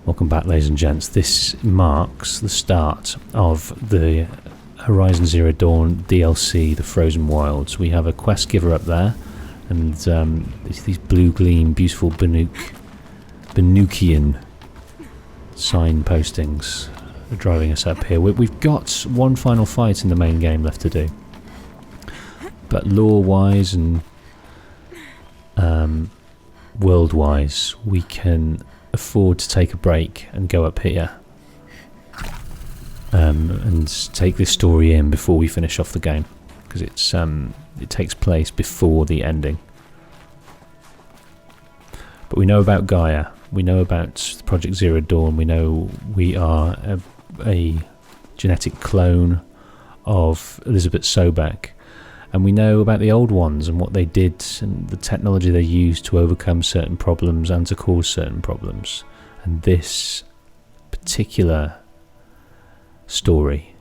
Welcome back, ladies and gents. This marks the start of the Horizon Zero Dawn DLC, The Frozen Wilds. We have a quest giver up there, and these blue gleam, beautiful Banukian sign postings are driving us up here. We've got one final fight in the main game left to do, but lore-wise and world-wise, we can afford to take a break and go up here and take this story in before we finish off the game, because it takes place before the ending. But we know about Gaia, we know about Project Zero Dawn, we know we are a genetic clone of Elizabeth Sobek, and we know about the old ones and what they did and the technology they used to overcome certain problems and to cause certain problems. And this particular story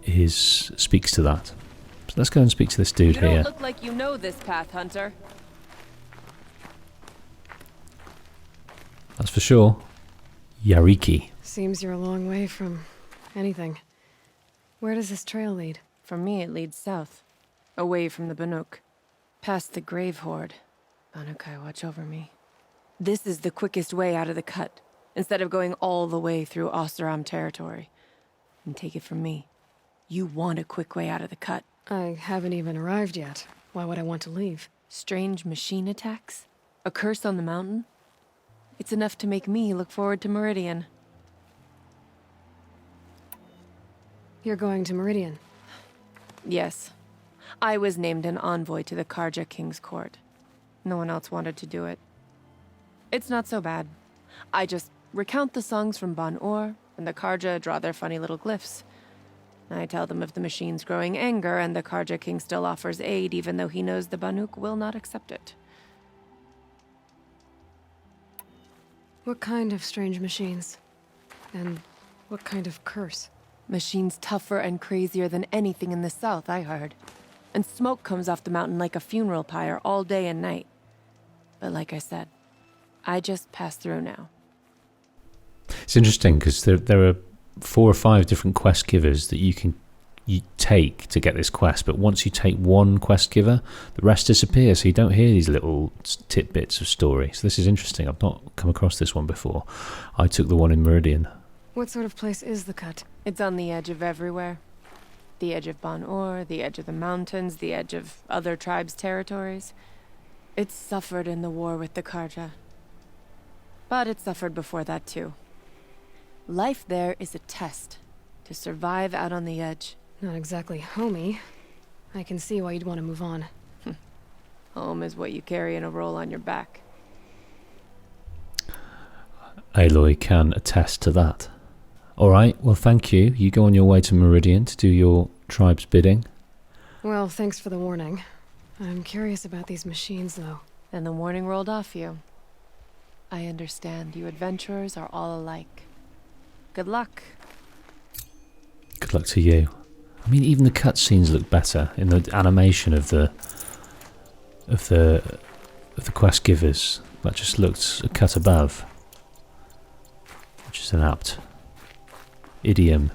speaks to that. So let's go and speak to this dude here. You don't look like you know this path, Hunter. That's for sure. Yariki. Seems you're a long way from anything. Where does this trail lead? For me, it leads south. Away from the Banuk. Past the Grave Horde. Banukai, watch over me. This is the quickest way out of the cut, instead of going all the way through Oseram territory. And take it from me, you want a quick way out of the cut. I haven't even arrived yet. Why would I want to leave? Strange machine attacks? A curse on the mountain? It's enough to make me look forward to Meridian. You're going to Meridian? Yes. I was named an envoy to the Karja King's court. No one else wanted to do it. It's not so bad. I just recount the songs from Ban-Or, and the Karja draw their funny little glyphs. I tell them of the machine's growing anger, and the Karja King still offers aid, even though he knows the Banuk will not accept it. What kind of strange machines? And what kind of curse? Machines tougher and crazier than anything in the south, I heard. And smoke comes off the mountain like a funeral pyre all day and night. But like I said, I just pass through now. It's interesting because there are 4 or 5 different quest givers that you take to get this quest, but once you take one quest giver, the rest disappear, so you don't hear these little tidbits of story. So this is interesting. I've not come across this one before. I took the one in Meridian. What sort of place is the cut? It's on the edge of everywhere. The edge of Ban-Or, the edge of the mountains, the edge of other tribes' territories. It suffered in the war with the Karja. But it suffered before that too. Life there is a test to survive out on the edge. Not exactly homey. I can see why you'd want to move on. Home is what you carry in a roll on your back. Aloy can attest to that. Alright, well thank you. You go on your way to Meridian to do your tribe's bidding. Well, thanks for the warning. I'm curious about these machines, though. And the warning rolled off you. I understand. You adventurers are all alike. Good luck. Good luck to you. I mean, even the cutscenes look better in the animation of the quest givers. That just looked a cut above, which is an apt idiom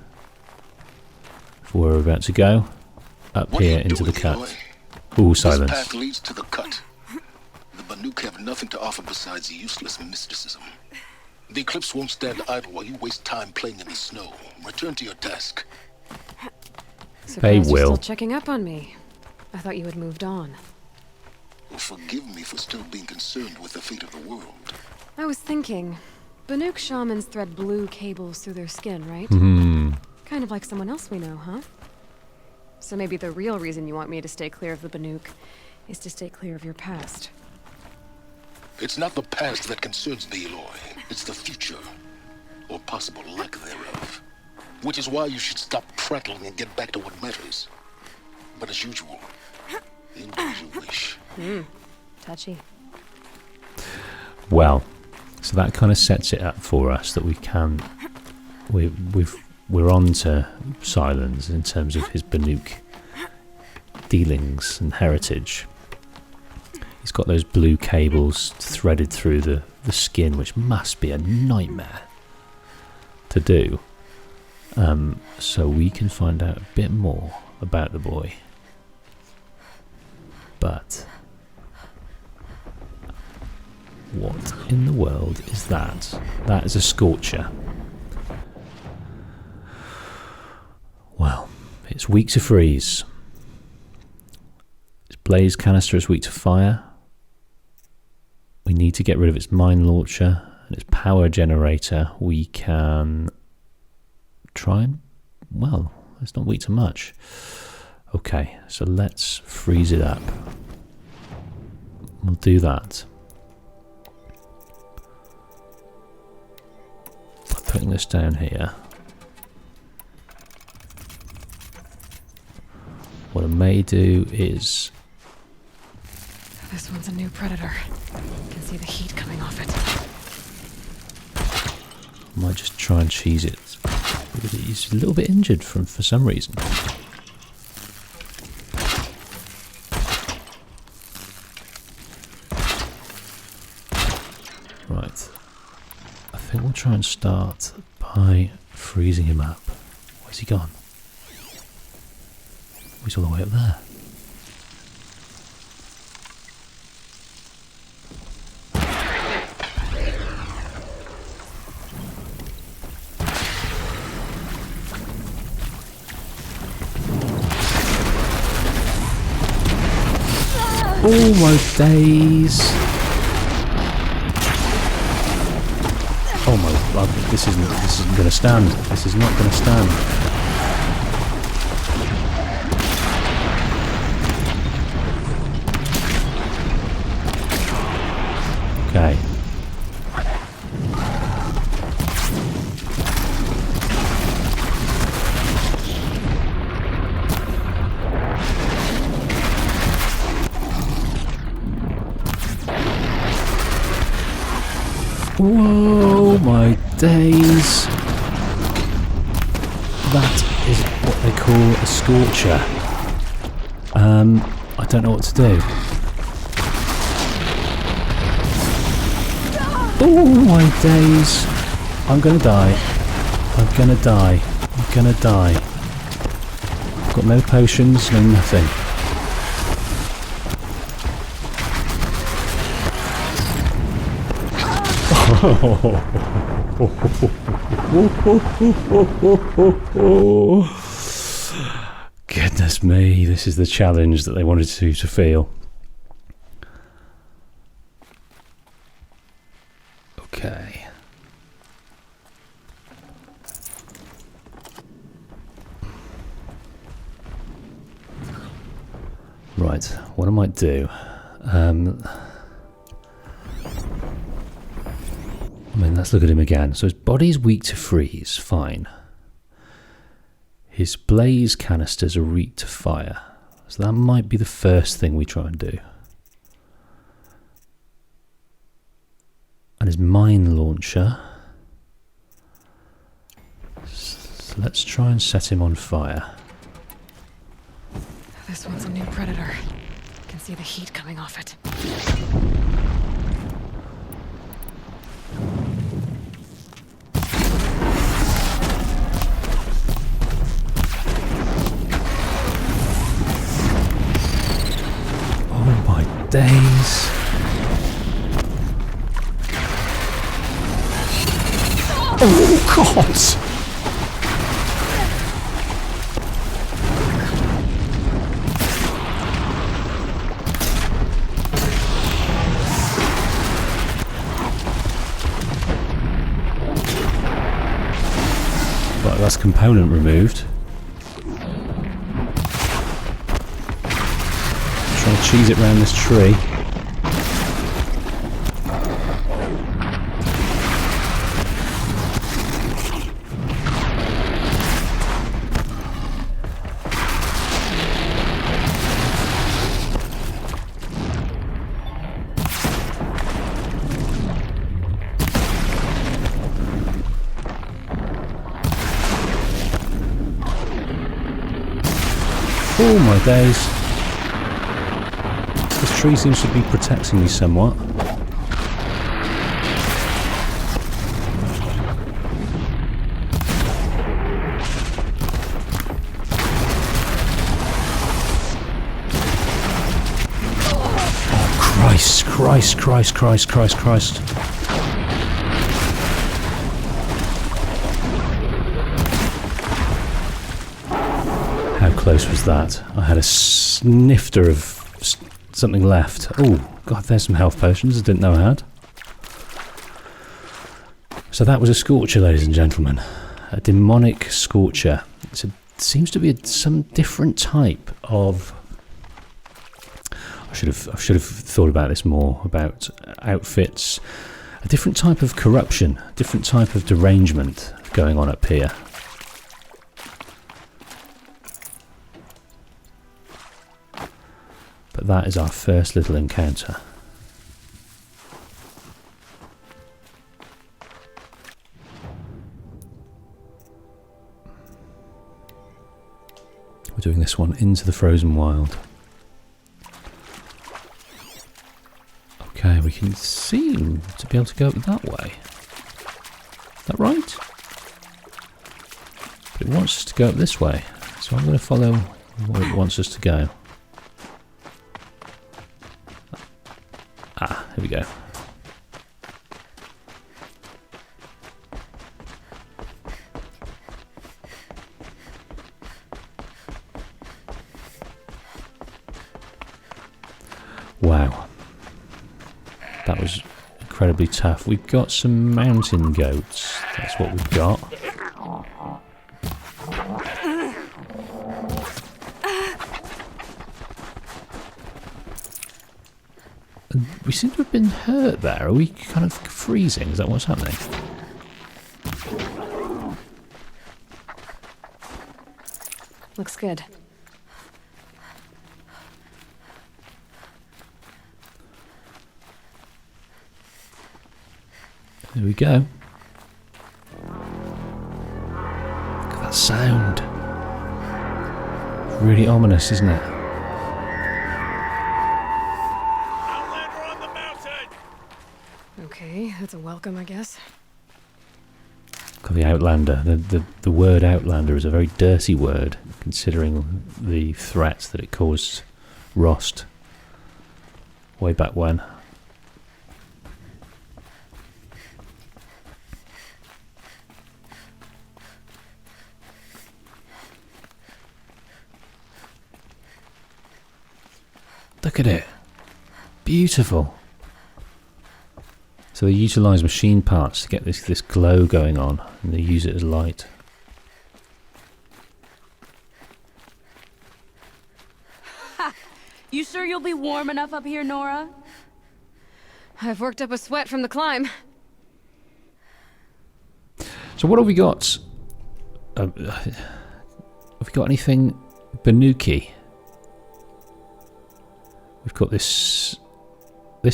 for where we're about to go. Up here into the cut. Ooh, silence. This path leads to the cut. The Banuk have nothing to offer besides useless mysticism. The Eclipse won't stand idle while you waste time playing in the snow. Return to your task. They Surprised you're will. still checking up on me. I thought you had moved on. Well, forgive me for still being concerned with the fate of the world. I was thinking, Banuk shamans thread blue cables through their skin, right? Kind of like someone else we know, huh? So maybe the real reason you want me to stay clear of the Banuk is to stay clear of your past. It's not the past that concerns me, Aloy. It's the future. Or possible lack thereof. Which is why you should stop prattling and get back to what matters. But as usual, you do as you wish. Touchy. Well, so that kind of sets it up for us that we're on to Silence in terms of his Banuk dealings and heritage. He's got those blue cables threaded through the skin, which must be a nightmare to do. So we can find out a bit more about the boy. But what in the world is that? That is a scorcher. Well, it's weak to freeze. Its blaze canister is weak to fire. We need to get rid of its mine launcher and its power generator. We can try and, well, it's not weak to much. Okay, so let's freeze it up. We'll do that by putting this down here. What I may do is... This one's a new predator. You can see the heat coming off it. I might just try and cheese it. He's a little bit injured for some reason. Right. I think we'll try and start by freezing him up. Where's he gone? He's all the way up there. Oh my days! Oh my god! This isn't going to stand. This is not going to stand. Okay. Whoa, my days. That is what they call a scorcher. I don't know what to do. Oh my days. I'm gonna die. I'm gonna die. I'm gonna die. Got no potions, no nothing. Goodness me, this is the challenge that they wanted to feel. Okay. Right, what I might do, I mean, let's look at him again. So his body's weak to freeze, fine. His blaze canisters are weak to fire. So that might be the first thing we try and do. And his mine launcher. So let's try and set him on fire. This one's a new predator. You can see the heat coming off it. Oh my days. Oh God! Right, that's component removed. Try and cheese it round this tree. Oh my days. This tree seems to be protecting me somewhat. Christ. How close was that? I had a snifter of something left. Oh, God, there's some health potions I didn't know I had. So that was a Scorcher, ladies and gentlemen. A demonic Scorcher. It seems to be some different type of... I should have thought about this more, about outfits. A different type of corruption, different type of derangement going on up here. But that is our first little encounter. We're doing this one into the frozen wild. Okay, we can seem to be able to go up that way. Is that right? But it wants us to go up this way, so I'm going to follow where it wants us to go. Ah, here we go. Wow. That was incredibly tough. We've got some mountain goats. That's what we've got. And we seem to have been hurt there. Are we kind of freezing? Is that what's happening? Looks good. There we go. Look at that sound. Really ominous, isn't it? Outlander on the mountain! Okay, that's a welcome, I guess. God, the Outlander. The word Outlander is a very dirty word, considering the threat that it caused Rost way back when. Look at it. Beautiful. So they utilise machine parts to get this glow going on, and they use it as light. You sure you'll be warm enough up here, Nora? I've worked up a sweat from the climb. So what have we got? Have we got anything Banuki? We've got this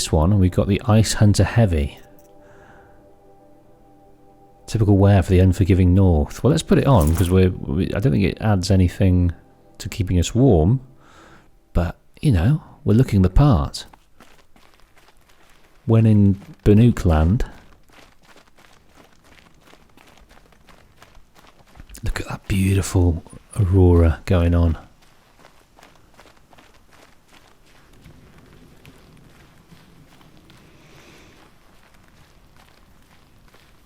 one, and we've got the Ice Hunter Heavy. Typical wear for the unforgiving north. Well, let's put it on, because I don't think it adds anything to keeping us warm. But, you know, we're looking the part. When in Banuk land. Look at that beautiful aurora going on.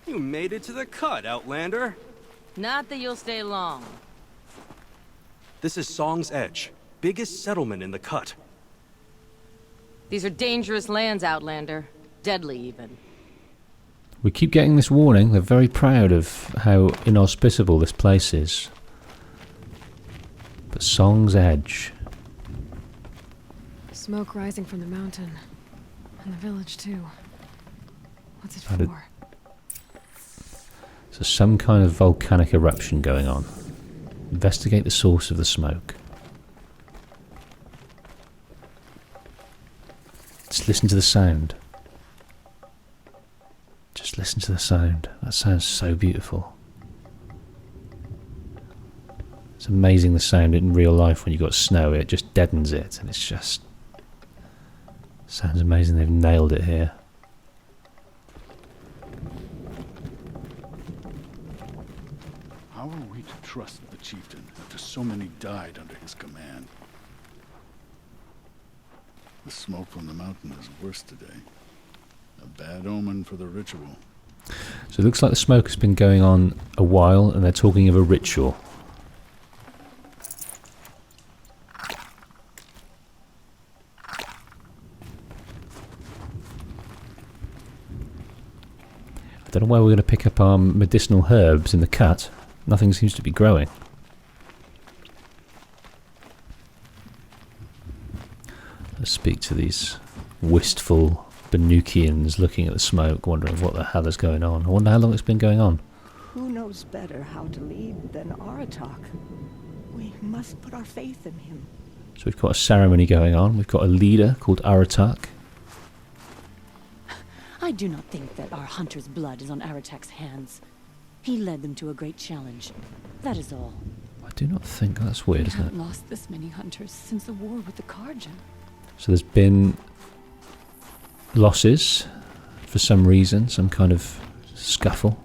You made it to the cut, Outlander. Not that you'll stay long. This is Song's Edge, biggest settlement in the cut. These are dangerous lands, Outlander. Deadly, even. We keep getting this warning. They're very proud of how inhospitable this place is. But Song's Edge. Smoke rising from the mountain. And the village, too. What's it How did- for? So some kind of volcanic eruption going on. Investigate the source of the smoke. Just listen to the sound. Just listen to the sound. That sounds so beautiful. It's amazing the sound in real life when you've got snow. It just deadens it, and it's just Sounds amazing. They've nailed it here. How are we to trust the chieftain after so many died under his command? The smoke from the mountain is worse today. A bad omen for the ritual. So it looks like the smoke has been going on a while, and they're talking of a ritual. I don't know where we're going to pick up our medicinal herbs in the cut. Nothing seems to be growing. Let's speak to these wistful Banukians looking at the smoke, wondering what the hell is going on. I wonder how long it's been going on. Who knows better how to lead than Aratak? We must put our faith in him. So we've got a ceremony going on. We've got a leader called Aratak. I do not think that our hunter's blood is on Aratak's hands. He led them to a great challenge. That is all. I do not think that's weird, We isn't it? haven't lost this many hunters since the war with the Karja. So there's been losses for some reason, some kind of scuffle.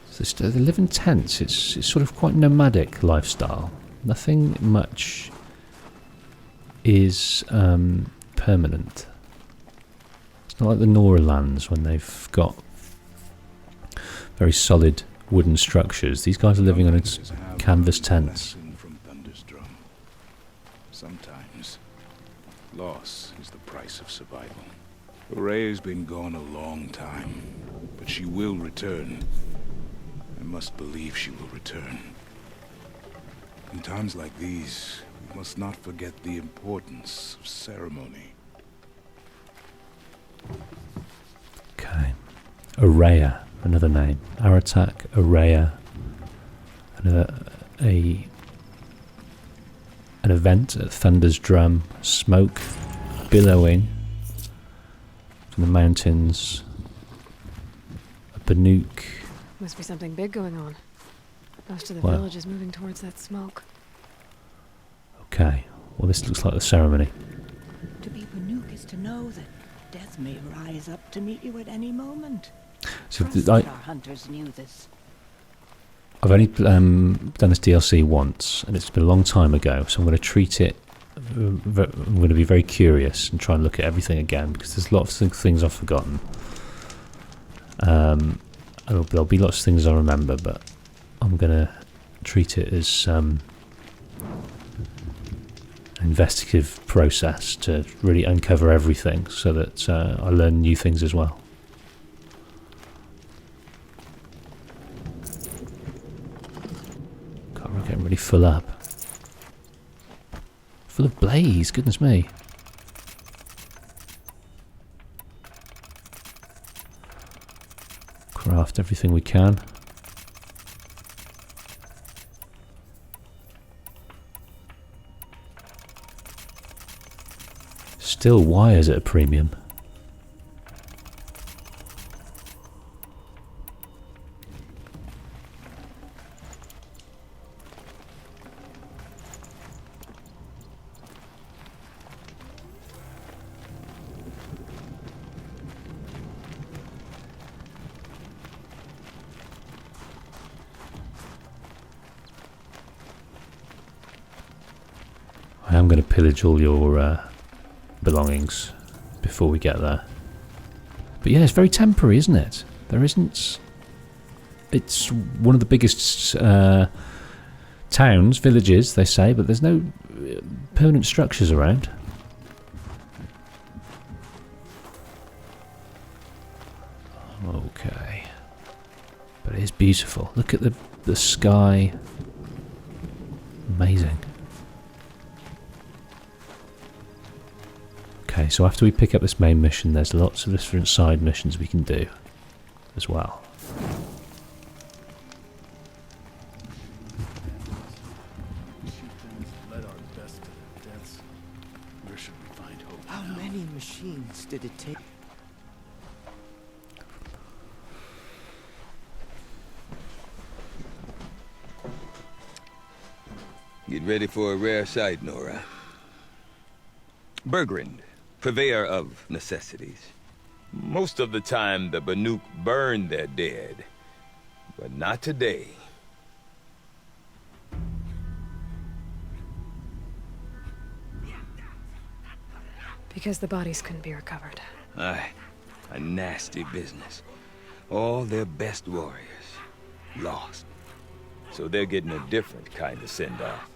So they live in tents. It's sort of quite nomadic lifestyle. Nothing much is permanent. It's not like the Nora lands when they've got very solid wooden structures. These guys are living on canvas tents. Sometimes loss is the price of survival. Horea's been gone a long time, but she will return. I must believe she will return. In times like these, we must not forget the importance of ceremony. Okay. Araya, another name. Aratak, Araya. An event at Thunder's Drum. Smoke billowing from the mountains. A Banuk. Must be something big going on. Most of the Wow. village is moving towards that smoke. Okay. Well, this looks like the ceremony. To be Banuk is to know that death may rise up to meet you at any moment. So Trust I, that our hunters knew this. I've only done this DLC once, and it's been a long time ago, so I'm going to treat it... I'm going to be very curious and try and look at everything again, because there's lots of things I've forgotten. There'll be lots of things I remember, but I'm going to treat it as an investigative process to really uncover everything, so that I learn new things as well. God, we're getting really full up. Full of blaze, goodness me. Craft everything we can. Still wires at a premium. I am going to pillage all your belongings before we get there. But yeah, it's very temporary, isn't it? There isn't... It's one of the biggest towns, villages, they say, but there's no permanent structures around. Okay. But it is beautiful. Look at the sky. Amazing. Okay, so after we pick up this main mission, there's lots of different side missions we can do as well. Led our best to their deaths. Where should we find hope? How many machines did it take? Get ready for a rare sight, Nora. Bergrand, purveyor of necessities. Most of the time, the Banuk burn their dead. But not today. Because the bodies couldn't be recovered. Aye, a nasty business. All their best warriors lost. So they're getting a different kind of send-off.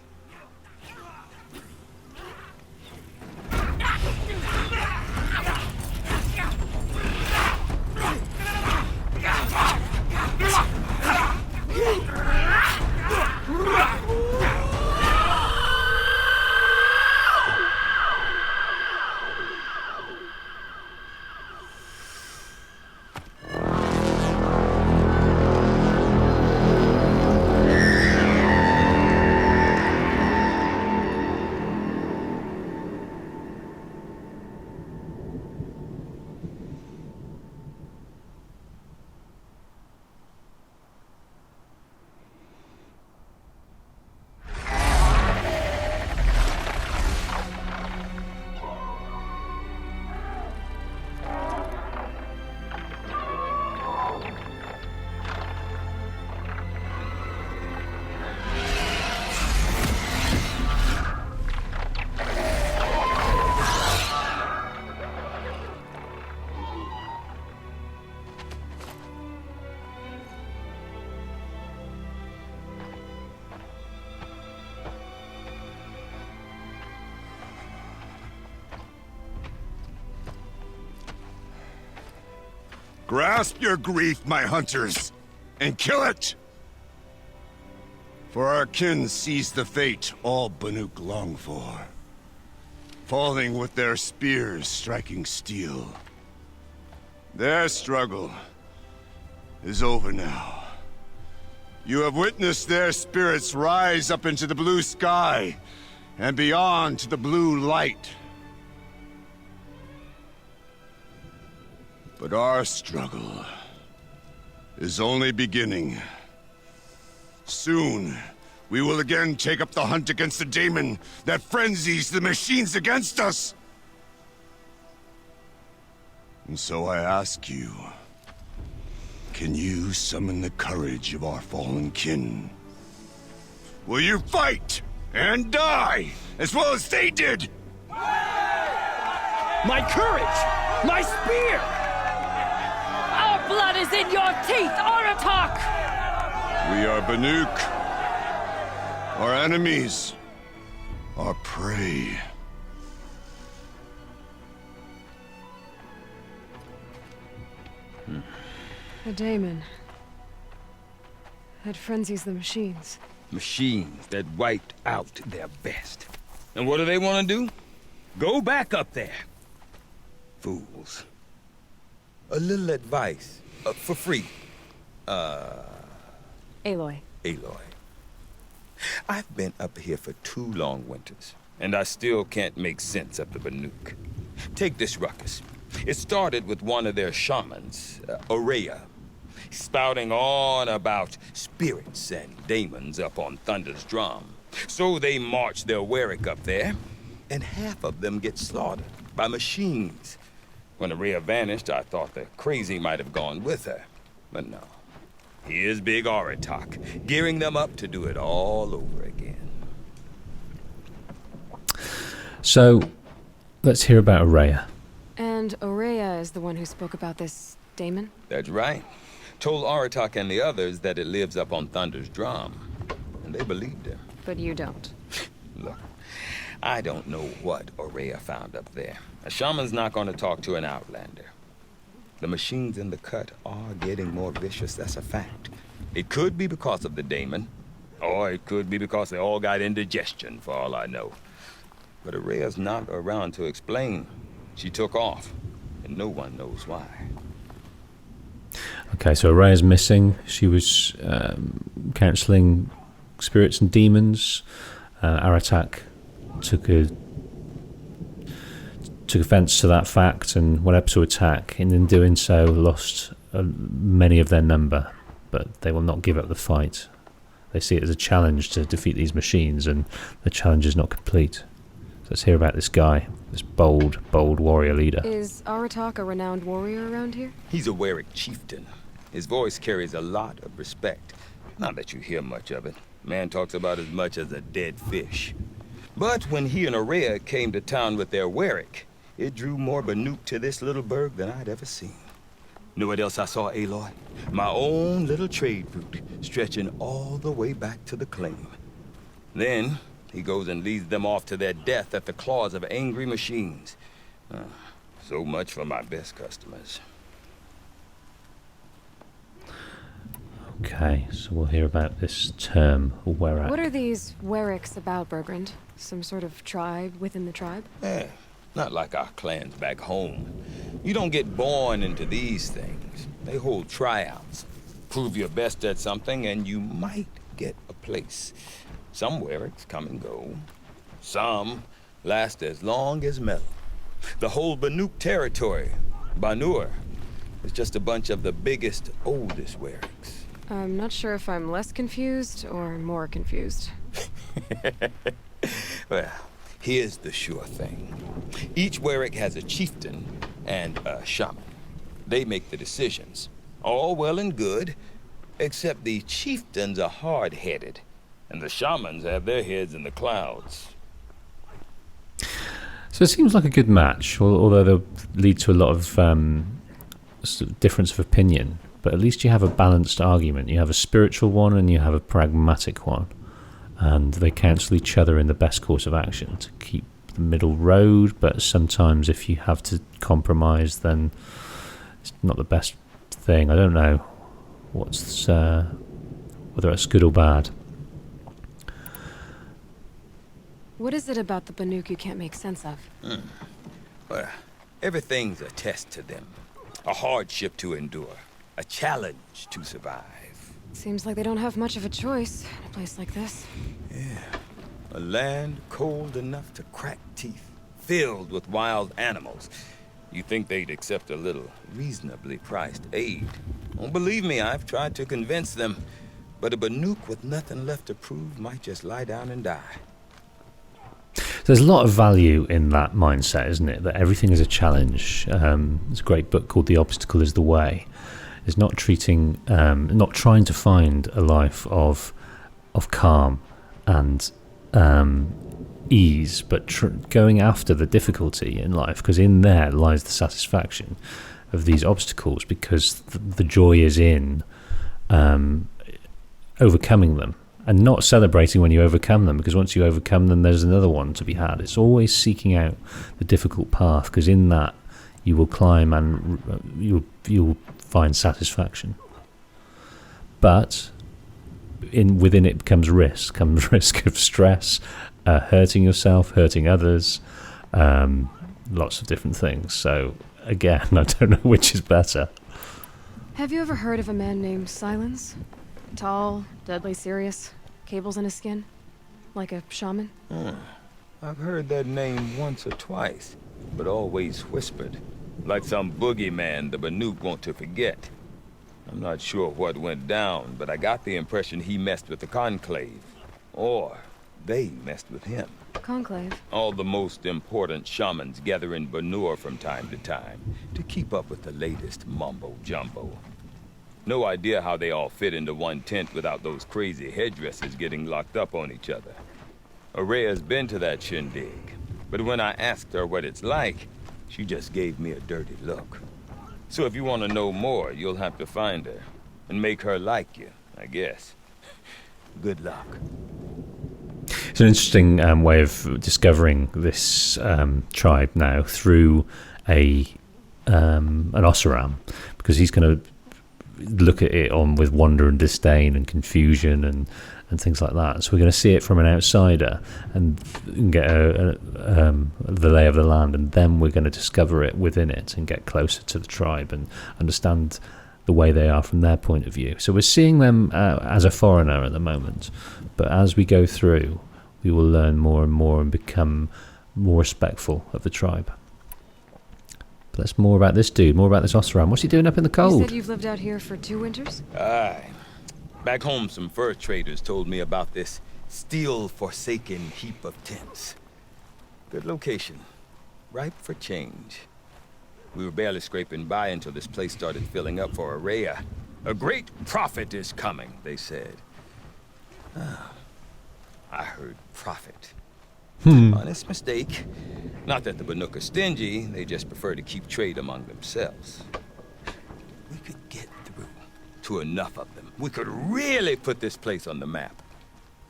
Grasp your grief, my hunters, and kill it! For our kin sees the fate all Banuk long for. Falling with their spears striking steel. Their struggle is over now. You have witnessed their spirits rise up into the blue sky, and beyond to the blue light. But our struggle is only beginning. Soon, we will again take up the hunt against the daemon that frenzies the machines against us. And so I ask you, can you summon the courage of our fallen kin? Will you fight and die as well as they did? My courage! My spear! Our blood is in your teeth, Aratak! We are Banuk. Our enemies. Our prey. A daemon. That frenzies the machines. Machines that wiped out their best. And what do they want to do? Go back up there. Fools. A little advice. For free. Aloy. Aloy. I've been up here for 2 long winters, and I still can't make sense of the Banuk. Take this ruckus. It started with one of their shamans, Aurea, spouting on about spirits and daemons up on Thunder's drum. So they march their Warwick up there, and half of them get slaughtered by machines. When Aurea vanished, I thought the crazy might have gone with her, but no. Here's Big Aratak, gearing them up to do it all over again. So, let's hear about Aurea. And Aurea is the one who spoke about this daemon? That's right. Told Aratak and the others that it lives up on Thunder's drum, and they believed him. But you don't. Look, I don't know what Aurea found up there. A shaman's not going to talk to an outlander. The machines in the cut are getting more vicious, that's a fact. It could be because of the daemon, or it could be because they all got indigestion, for all I know. But Aurea's not around to explain. She took off, and no one knows why. Okay, so Aurea's missing. She was counseling spirits and demons. Aratak took offense to that fact and went up to attack, and in doing so lost many of their number, but they will not give up the fight. They see it as a challenge to defeat these machines, and the challenge is not complete. So let's hear about this guy, this bold warrior leader. Is Aratak a renowned warrior around here? He's a Werik chieftain. His voice carries a lot of respect. Not that you hear much of it. Man talks about as much as a dead fish. But when he and Aurea came to town with their Werik, it drew more Banuk to this little burg than I'd ever seen. Know what else I saw, Aloy? My own little trade route, stretching all the way back to the claim. Then, he goes and leads them off to their death at the claws of angry machines. So much for my best customers. Okay, so we'll hear about this term, Werak. What are these Weriks about, Bergrand? Some sort of tribe within the tribe? Not like our clans back home. You don't get born into these things. They hold tryouts. Prove your best at something and you might get a place. Some Weriks come and go. Some last as long as metal. The whole Banuk territory, Banur, is just a bunch of the biggest, oldest Weriks. I'm not sure if I'm less confused or more confused. Well, here's the sure thing. Each Werik has a chieftain and a shaman. They make the decisions. All well and good, except the chieftains are hard-headed, and the shamans have their heads in the clouds. So it seems like a good match, although they'll lead to a lot of sort of difference of opinion. But at least you have a balanced argument. You have a spiritual one and you have a pragmatic one. And they cancel each other in the best course of action to keep the middle road. But sometimes if you have to compromise, then it's not the best thing. I don't know whether it's good or bad. What is it about the Banuk you can't make sense of? Well, everything's a test to them. A hardship to endure. A challenge to survive. Seems like they don't have much of a choice in a place like this. Yeah. A land cold enough to crack teeth, filled with wild animals. You think they'd accept a little reasonably priced aid. Don't believe me, I've tried to convince them. But a Banuk with nothing left to prove might just lie down and die. There's a lot of value in that mindset, isn't it? That everything is a challenge. There's a great book called The Obstacle is the Way. It's not trying to find a life of calm and ease, but going after the difficulty in life, because in there lies the satisfaction of these obstacles, because the joy is in overcoming them. And not celebrating when you overcome them, because once you overcome them, there's another one to be had. It's always seeking out the difficult path, because in that you will climb and you'll find satisfaction. But within it comes risk of stress, hurting yourself, hurting others, lots of different things. So again, I don't know which is better. Have you ever heard of a man named Silence? Tall, deadly serious, cables in his skin, like a shaman? I've heard that name once or twice, but always whispered, like some boogeyman the Banuk want to forget. I'm not sure what went down, but I got the impression he messed with the Conclave, or they messed with him. Conclave? All the most important shamans gather in Banur from time to time to keep up with the latest mumbo-jumbo. No idea how they all fit into one tent without those crazy headdresses getting locked up on each other. Aurea's been to that shindig, but when I asked her what it's like, she just gave me a dirty look. So if you want to know more, you'll have to find her and make her like you, I guess. Good luck. It's an interesting way of discovering this tribe now through an Oseram, because he's going to look at it on with wonder and disdain and confusion and things like that. So we're going to see it from an outsider and get the lay of the land, and then we're going to discover it within it and get closer to the tribe and understand the way they are from their point of view. So we're seeing them as a foreigner at the moment, but as we go through, we will learn more and more and become more respectful of the tribe. But let's more about this dude, more about this Oseram. What's he doing up in the cold? You said you've lived out here for 2 winters? Aye. Back home, some fur traders told me about this steel-forsaken heap of tents. Good location. Ripe for change. We were barely scraping by until this place started filling up for Araya. A great prophet is coming, they said. I heard prophet. Honest mistake. Not that the Banuk are stingy, they just prefer to keep trade among themselves. We could get through to enough of them. We could really put this place on the map.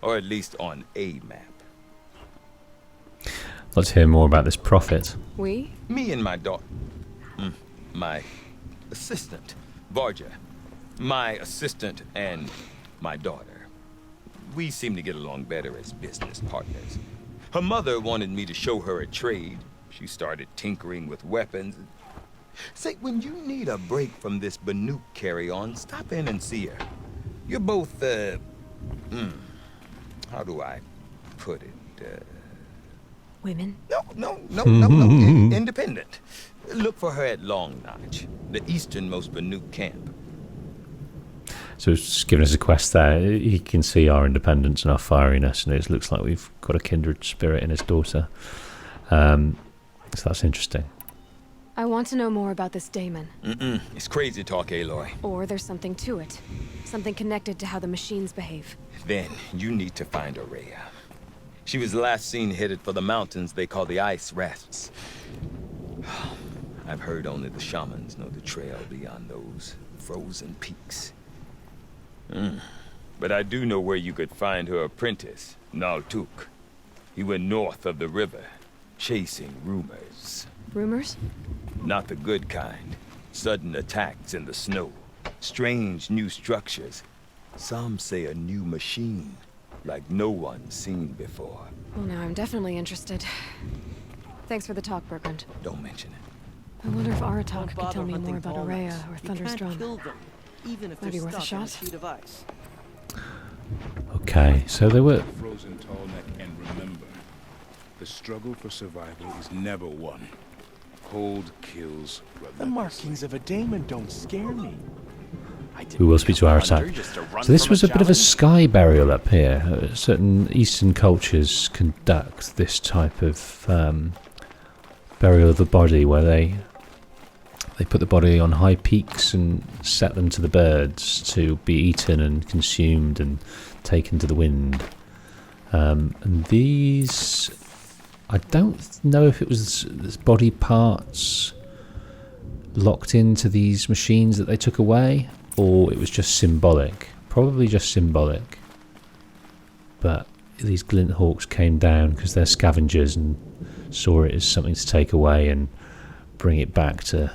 Or at least on a map. Let's hear more about this prophet. We? Me and my daughter. My assistant, Varja. My assistant and my daughter. We seem to get along better as business partners. Her mother wanted me to show her a trade. She started tinkering with weapons. Say, when you need a break from this Banuk carry-on, stop in and see her. You're both, how do I put it? Women? No. Independent. Look for her at Long Notch, the easternmost Banuk camp. So it's given us a quest there. He can see our independence and our fieriness, and it looks like we've got a kindred spirit in his daughter. So that's interesting. I want to know more about this daemon. It's crazy talk, Aloy. Or there's something to it. Something connected to how the machines behave. Then you need to find Araya. She was last seen headed for the mountains they call the Ice Wrestles. I've heard only the shamans know the trail beyond those frozen peaks. But I do know where you could find her apprentice, Naltuk. He went north of the river, chasing rumors. Rumors? Not the good kind. Sudden attacks in the snow. Strange new structures. Some say a new machine, like no one's seen before. Well, now I'm definitely interested. Thanks for the talk, Bergrand. Don't mention it. I wonder if Aratak could tell me more about Araya or Thunderstrom. Even if might be worth a shot. sheet of ice. Okay, so they were... Frozen tall neck, and remember, the struggle for survival is never won. Cold kills relentlessly. The markings of a daemon don't scare me. We will speak to Aratak. So this was a bit of a sky burial up here. Certain Eastern cultures conduct this type of burial of the body, where they put the body on high peaks and set them to the birds to be eaten and consumed and taken to the wind. And these, I don't know if it was body parts locked into these machines that they took away, or it was just symbolic. Probably just symbolic. But these glint hawks came down because they're scavengers and saw it as something to take away and bring it back to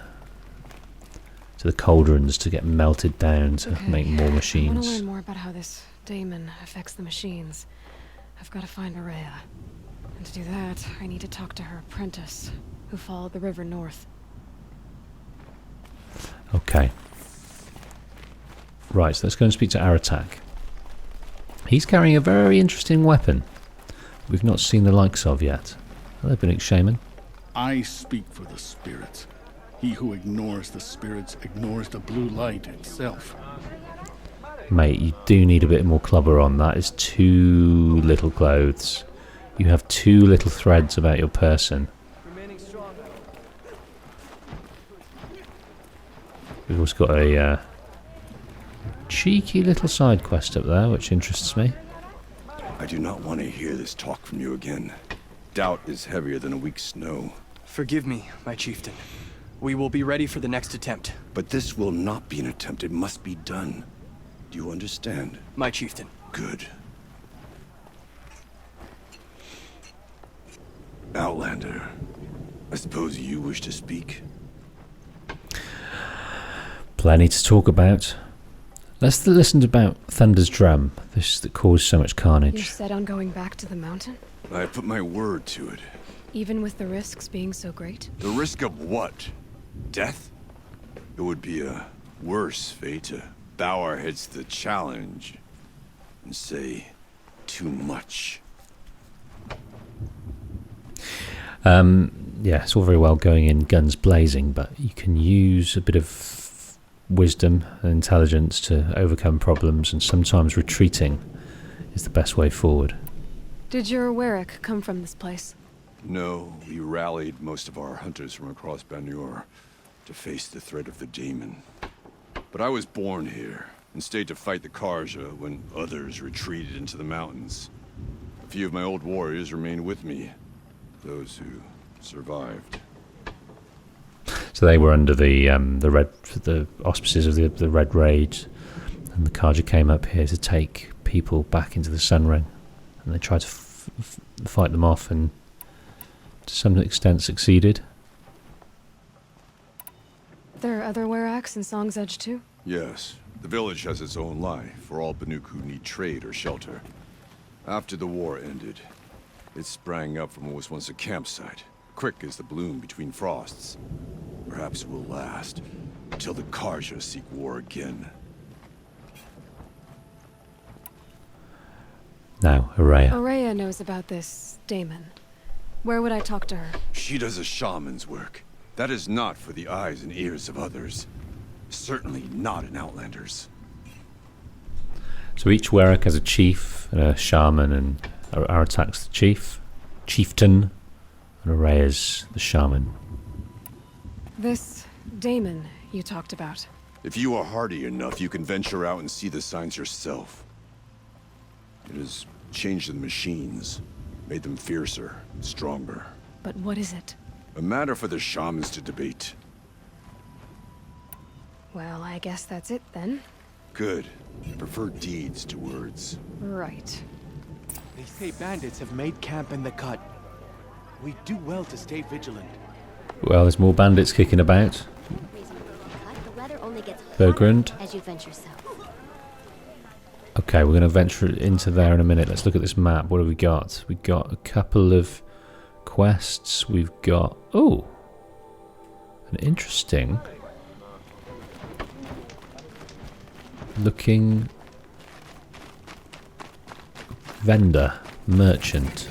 the cauldrons to get melted down to make more machines. I want to learn more about how this daemon affects the machines. I've got to find Araya. And to do that, I need to talk to her apprentice, who followed the river north. Okay. Right, so let's go and speak to Aratak. He's carrying a very interesting weapon we've not seen the likes of yet. Hello, Banuk Shaman. I speak for the spirits. He who ignores the spirits ignores the blue light itself. Mate, you do need a bit more clubber on. That is too little clothes. You have too little threads about your person. We've also got a cheeky little side quest up there, which interests me. I do not want to hear this talk from you again. Doubt is heavier than a week's snow. Forgive me, my chieftain. We will be ready for the next attempt. But this will not be an attempt. It must be done. Do you understand? My chieftain. Good. Outlander, I suppose you wish to speak? Plenty to talk about. Let's listen about Thunder's drum, this that caused so much carnage. You're set on going back to the mountain? I put my word to it. Even with the risks being so great? The risk of what? Death? It would be a worse fate to bow our heads to the challenge and say too much. Yeah, it's all very well going in guns blazing, but you can use a bit of wisdom and intelligence to overcome problems, and sometimes retreating is the best way forward. Did your Warwick come from this place? No, we rallied most of our hunters from across Banur to face the threat of the demon. But I was born here and stayed to fight the Karja when others retreated into the mountains. A few of my old warriors remained with me, those who survived. So they were under the auspices of the Red Rage, and the Karja came up here to take people back into the Sun Ring, and they tried to fight them off, and to some extent succeeded. There are other Weraks in Song's Edge too? Yes, the village has its own life for all Banuk who need trade or shelter. After the war ended, it sprang up from what was once a campsite, quick as the bloom between frosts. Perhaps it will last until the Karja seek war again. Now, Araya. Araya knows about this Daemon. Where would I talk to her? She does a shaman's work. That is not for the eyes and ears of others. Certainly not an Outlander's. So each Warwick has a chief, and a shaman, and Aratak's the chieftain, and Araya's the shaman. This Daemon you talked about. If you are hardy enough, you can venture out and see the signs yourself. It has changed the machines, made them fiercer, stronger. But what is it? A matter for the shamans to debate. Well, I guess that's it then. Good. I prefer deeds to words. Right. They say bandits have made camp in the cut. We do well to stay vigilant. Well, there's more bandits kicking about. Bergrund. As you venture south. Okay, we're going to venture into there in a minute. Let's look at this map. What have we got? We've got a couple of quests. We've got... Oh! An interesting... looking... vendor. Merchant.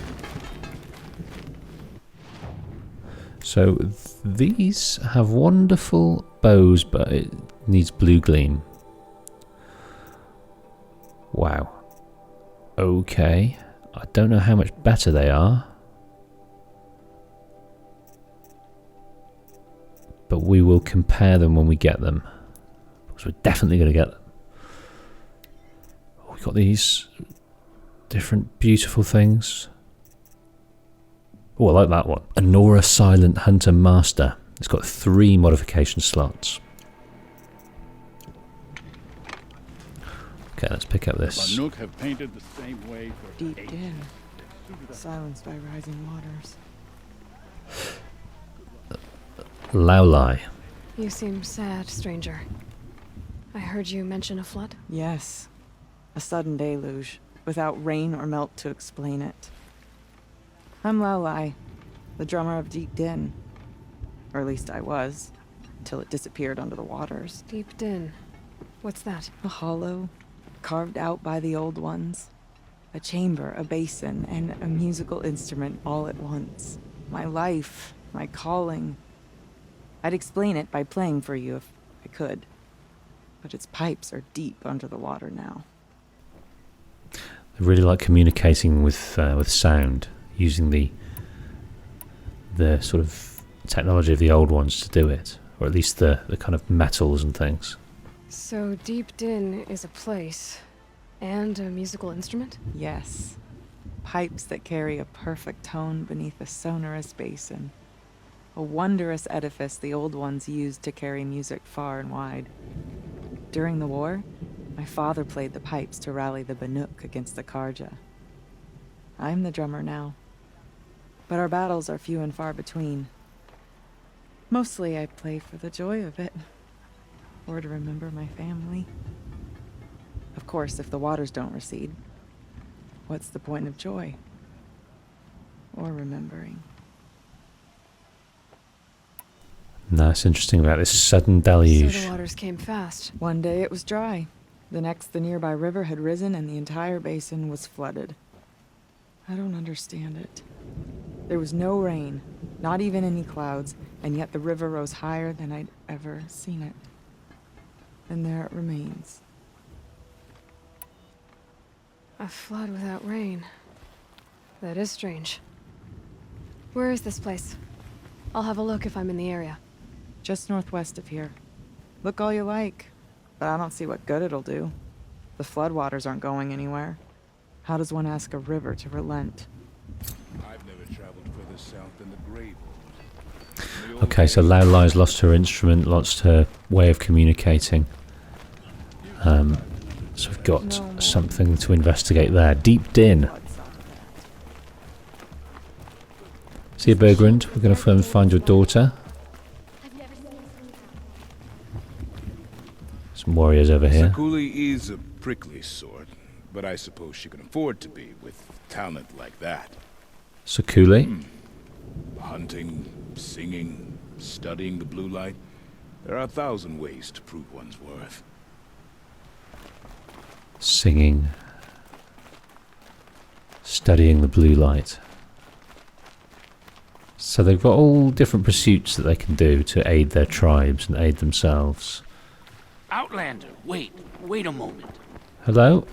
So these have wonderful bows, but it needs blue gleam. Wow. Okay. I don't know how much better they are, but we will compare them when we get them, because we're definitely going to get them. Oh, we've got these different beautiful things. Oh, I like that one. Anora Silent Hunter Master. It's got 3 modification slots. Okay, let's pick up this. The Banuk have painted the same way for Deep in, silenced by rising waters. Aloy. You seem sad, stranger. I heard you mention a flood? Yes. A sudden deluge, without rain or melt to explain it. I'm Aloy, the drummer of Deep Din. Or at least I was, until it disappeared under the waters. Deep Din. What's that? A hollow, carved out by the old ones. A chamber, a basin, and a musical instrument all at once. My life, my calling. I'd explain it by playing for you if I could. But its pipes are deep under the water now. I really like communicating with sound, using the sort of technology of the old ones to do it, or at least the kind of metals and things. So Deep Din is a place, and a musical instrument? Yes. Pipes that carry a perfect tone beneath a sonorous basin. A wondrous edifice the old ones used to carry music far and wide. During the war, my father played the pipes to rally the Banuk against the Karja. I'm the drummer now. But our battles are few and far between. Mostly I play for the joy of it. Or to remember my family. Of course, if the waters don't recede, what's the point of joy? Or remembering? No, it's interesting about this sudden deluge. So the waters came fast. One day it was dry. The next, the nearby river had risen and the entire basin was flooded. I don't understand it. There was no rain, not even any clouds, and yet the river rose higher than I'd ever seen it. And there it remains. A flood without rain. That is strange. Where is this place? I'll have a look if I'm in the area. Just northwest of here. Look all you like, but I don't see what good it'll do. The floodwaters aren't going anywhere. How does one ask a river to relent? I've never traveled further south than the Grave. Okay, so Aloy's lost her instrument, lost her way of communicating. So we've got something to investigate there. Deep Din. See you, Bergrund. We're going to find your daughter. Some warriors over here. Sakuli is a prickly sort, but I suppose she can afford to be with talent like that. Sakuli? Hunting, singing, studying the blue light. There are 1,000 ways to prove one's worth. Singing. Studying the blue light. So they've got all different pursuits that they can do to aid their tribes and aid themselves. Outlander, wait a moment. Hello?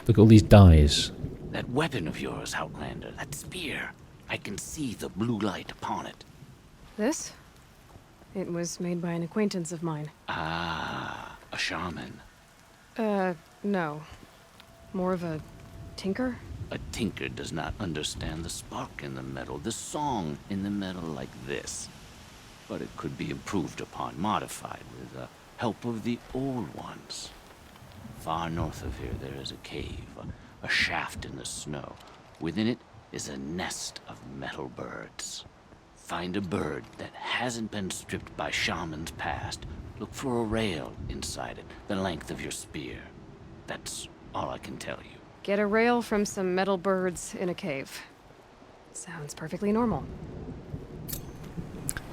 Look at all these dyes. That weapon of yours, Outlander, that spear. I can see the blue light upon it. This? It was made by an acquaintance of mine. Ah, a shaman. No. More of a tinker? A tinker does not understand the spark in the metal, the song in the metal like this. But it could be improved upon, modified with the help of the old ones. Far north of here there is a cave, a shaft in the snow. Within it is a nest of metal birds. Find a bird that hasn't been stripped by shamans past. Look for a rail inside it, the length of your spear. That's all I can tell you. Get a rail from some metal birds in a cave. Sounds perfectly normal.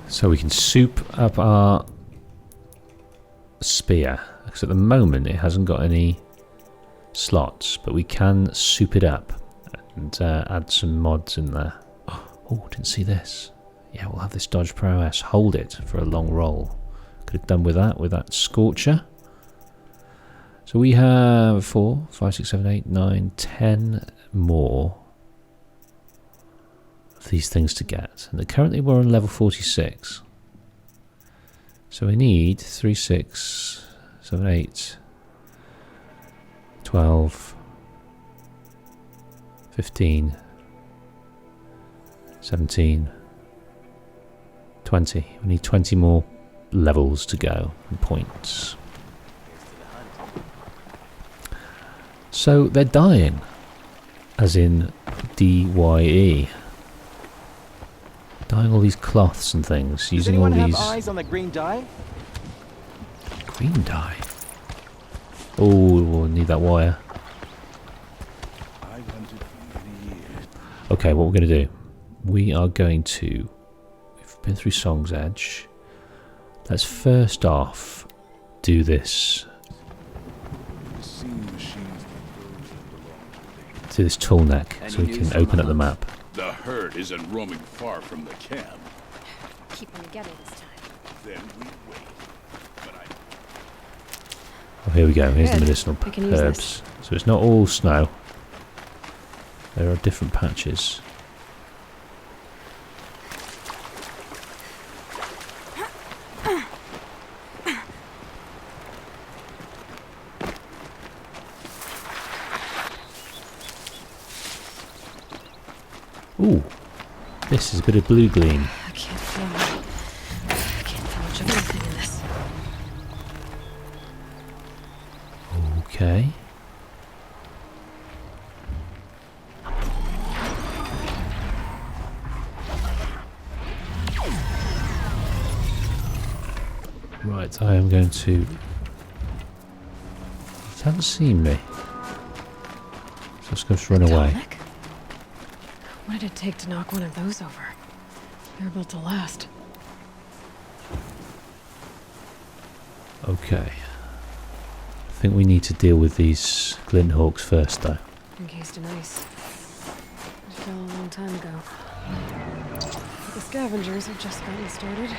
So we can soup up our spear. Because at the moment it hasn't got any slots, but we can soup it up and add some mods in there. Oh, didn't see this. Yeah, we'll have this dodge prowess. Hold it for a long roll. Could have done with that Scorcher. So we have 4, 5, 6, 7, 8, 9, 10 more of these things to get. And currently we're on level 46. So we need 3, 6, 7, 8, 12, 15, 17, 20. We need 20 more levels to go and points. So they're dying, as in DYE. Dyeing all these cloths and things, using all these. Have eyes on the green dye? Green dye. Oh, we'll need that wire. Okay, what we're going to do? We are going to. We've been through Song's Edge. Let's first off do this. Do this tool neck so we can open up the map. The herd isn't roaming far from the camp. Keep them together this time. Then we wait. Oh, here we go. Here's the medicinal We can use herbs. So it's not all snow. There are different patches. Ooh, this is a bit of blue gleam. I can't feel much of anything in this. Okay. Right, I am going to. It hasn't seen me. So it's going to run away. What did it take to knock one of those over? They're built to last. Okay. I think we need to deal with these Glinthawks first, though. Encased in ice. It fell a long time ago. But the scavengers have just gotten started.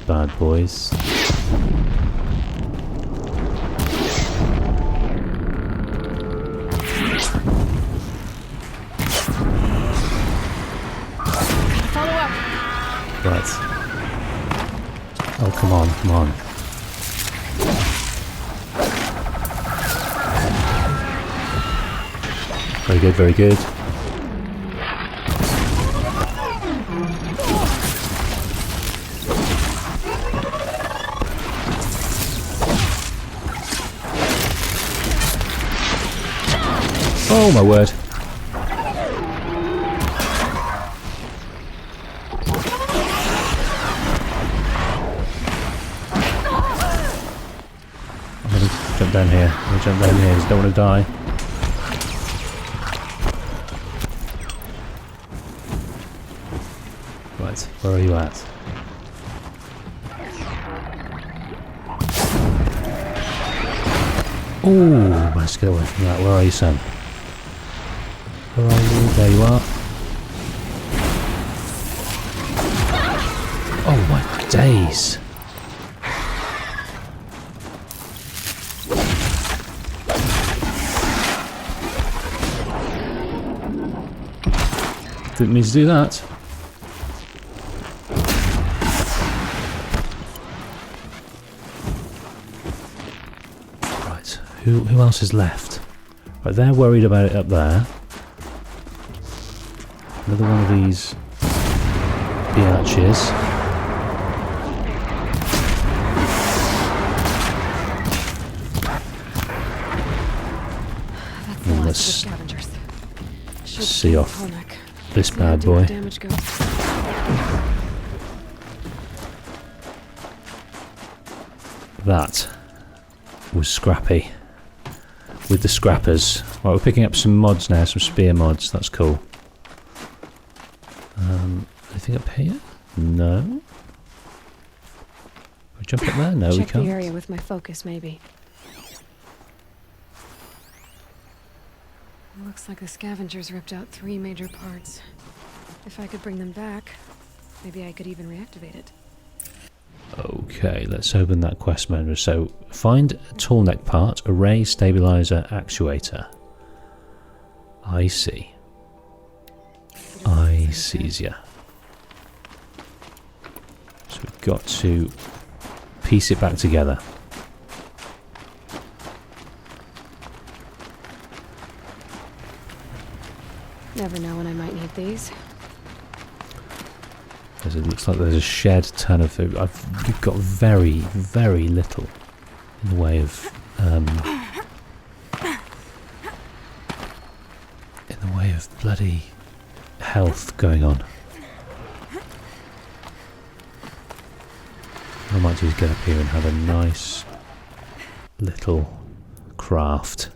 bad boys. Follow up. Right. Oh, come on, come on. Very good, very good. Oh my word. I'm gonna jump down here. I'm gonna jump down here, I just don't want to die. Right, where are you at? Oh, managed to get away from that. Where are you, son? Where are you? There you are. Oh my days. Didn't mean to do that. Right, who else is left? Right, they're worried about it up there. Another one of these biatches. And let's see off this bad boy. That was scrappy. With the scrappers. Right, we're picking up some mods now, some spear mods. That's cool. Anything up here? No. We jump up there? No, we can't. Check the area with my focus, maybe. Looks like the scavengers ripped out 3 major parts. If I could bring them back, maybe I could even reactivate it. Okay, let's open that quest menu. So, find a tall neck part, array, stabilizer, actuator. I see. I sees ya. So we've got to piece it back together. Never know when I might need these. It looks like there's a shed ton of food. We've got very, very little in the way of bloody health going on. What I might do is get up here and have a nice little craft.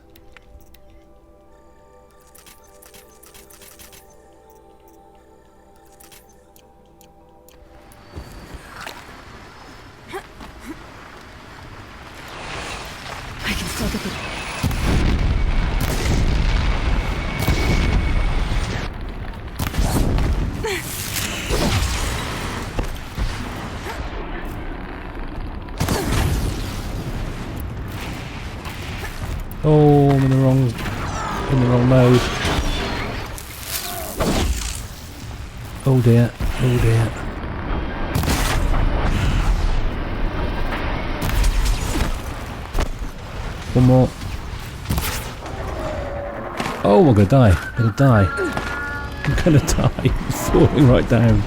I can still get the... Oh, I'm in the wrong mode. Oh dear, oh dear. One more. Oh, I'm gonna die. I'm gonna die. I'm gonna die. I'm falling right down.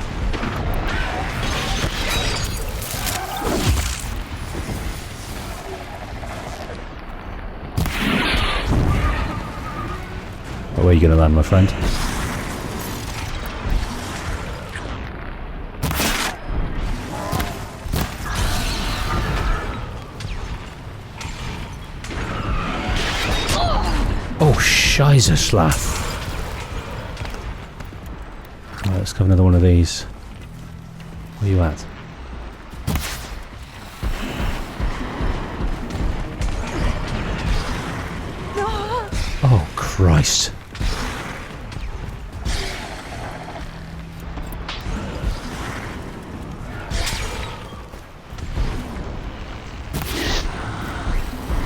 Where are you going to land, my friend? Oh, Shizer Slaff. Right, let's have another one of these. Where are you at? Oh, Christ.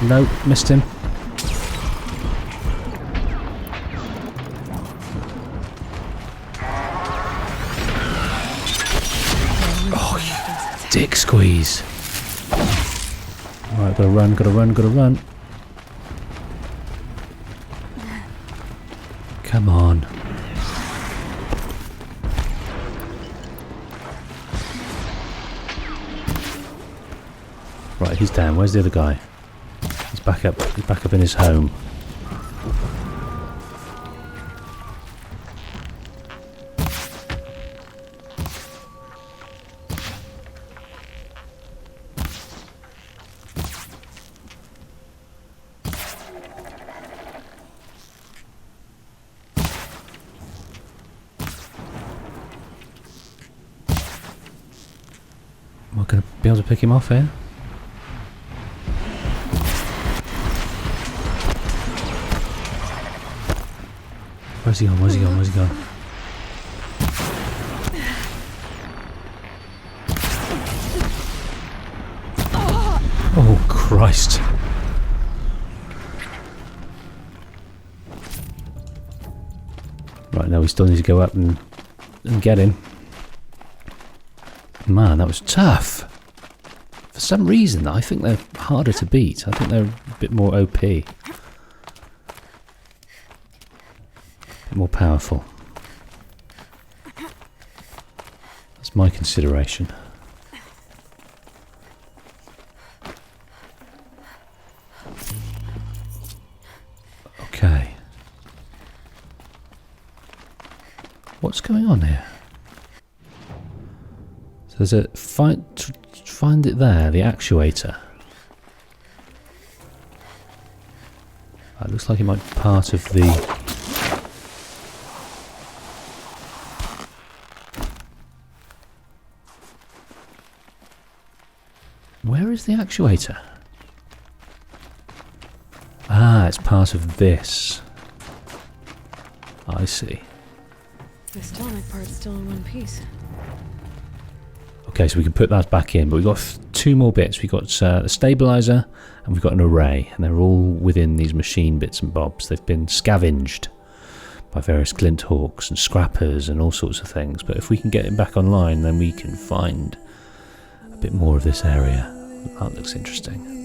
Nope, missed him. Oh, dick squeeze. Right, gotta run, gotta run, gotta run. Come on. Right, he's down. Where's the other guy? He's back up. He's back up in his home. Am I going to be able to pick him off here? Where's he gone? Where's he gone? Where's he gone? Oh, Christ. Right, now we still need to go up and get him. Man, that was tough. For some reason, I think they're harder to beat. I think they're a bit more OP. A bit more powerful. That's my consideration. Okay. What's going on here? So there's a find it there, the actuator. It looks like it might be part of the... Where is the actuator? Ah, it's part of this. I see. The stomach part's still in one piece. Okay, so we can put that back in, but we've got two more bits. We've got the stabilizer and we've got an array, and they're all within these machine bits and bobs. They've been scavenged by various glint hawks and scrappers and all sorts of things, but if we can get it back online, then we can find a bit more of this area. That looks interesting.